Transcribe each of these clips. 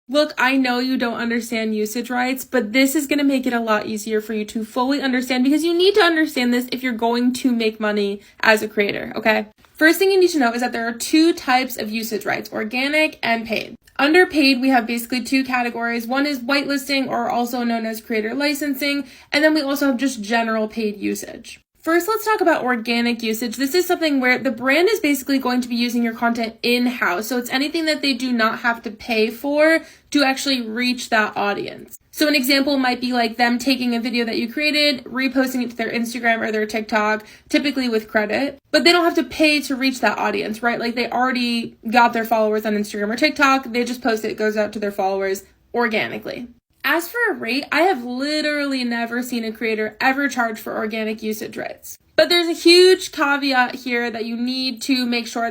Look, I know you don't understand usage rights, but this is going to make it a lot easier for you to fully understand because you need to understand this if you're going to make money as a creator, okay? First thing you need to know is that there are two types of usage rights, organic and paid. Under paid, we have basically two categories. One is whitelisting, or also known as creator licensing, and then we also have just general paid usage. First, let's talk about organic usage. This is something where the brand is basically going to be using your content in-house. So it's anything that they do not have to pay for to actually reach that audience. So an example might be like them taking a video that you created, reposting it to their Instagram or their TikTok, typically with credit, but they don't have to pay to reach that audience, right? Like they already got their followers on Instagram or TikTok. They just post it, it goes out to their followers organically. As for a rate, I have literally never seen a creator ever charge for organic usage rights. But there's a huge caveat here that you need to make sure.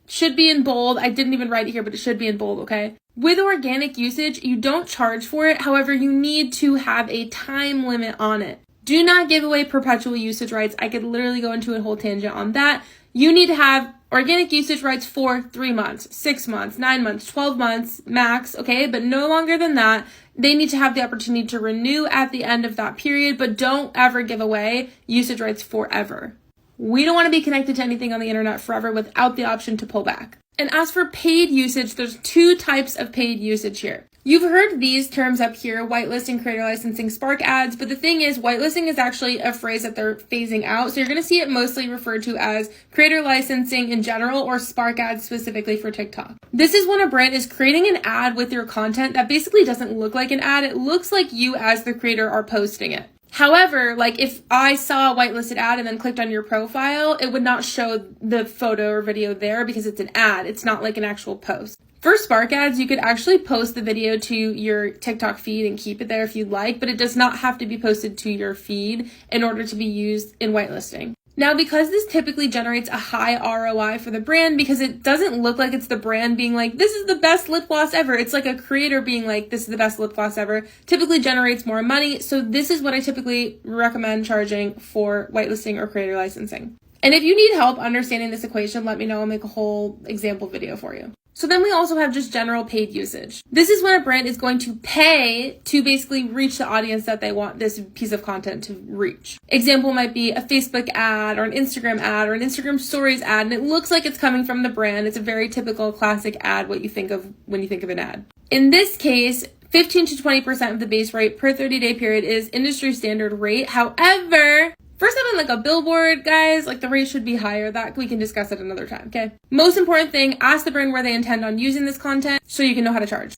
Should be in bold. I didn't even write it here, but it should be in bold, okay? With organic usage, you don't charge for it. However, you need to have a time limit on it. Do not give away perpetual usage rights. I could literally go into a whole tangent on that. You need to have organic usage rights for 3 months, 6 months, 9 months, 12 months max, okay? But no longer than that. They need to have the opportunity to renew at the end of that period, but don't ever give away usage rights forever. We don't want to be connected to anything on the internet forever without the option to pull back. And as for paid usage, there's two types of paid usage here. You've heard these terms up here, whitelisting, creator licensing, Spark ads, but the thing is, whitelisting is actually a phrase that they're phasing out, so you're going to see it mostly referred to as creator licensing in general or Spark ads specifically for TikTok. This is when a brand is creating an ad with your content that basically doesn't look like an ad, it looks like you as the creator are posting it. However, like if I saw a whitelisted ad and then clicked on your profile, it would not show the photo or video there because it's an ad. It's not like an actual post. For Spark ads, you could actually post the video to your TikTok feed and keep it there if you'd like, but it does not have to be posted to your feed in order to be used in whitelisting. Now, because this typically generates a high ROI for the brand because it doesn't look like it's the brand being like, this is the best lip gloss ever. It's like a creator being like, this is the best lip gloss ever, typically generates more money. So this is what I typically recommend charging for whitelisting or creator licensing. And if you need help understanding this equation, let me know. I'll make a whole example video for you. So then we also have just general paid usage. This is when a brand is going to pay to basically reach the audience that they want this piece of content to reach. Example might be a Facebook ad or an Instagram ad or an Instagram stories ad, and it looks like it's coming from the brand. It's a very typical classic ad, what you think of when you think of an ad. In this case, 15 to 20% of the base rate per 30-day period is industry standard rate. However, for something like a billboard, guys, like the rate should be higher. That we can discuss at another time, okay? Most important thing, ask the brand where they intend on using this content so you can know how to charge.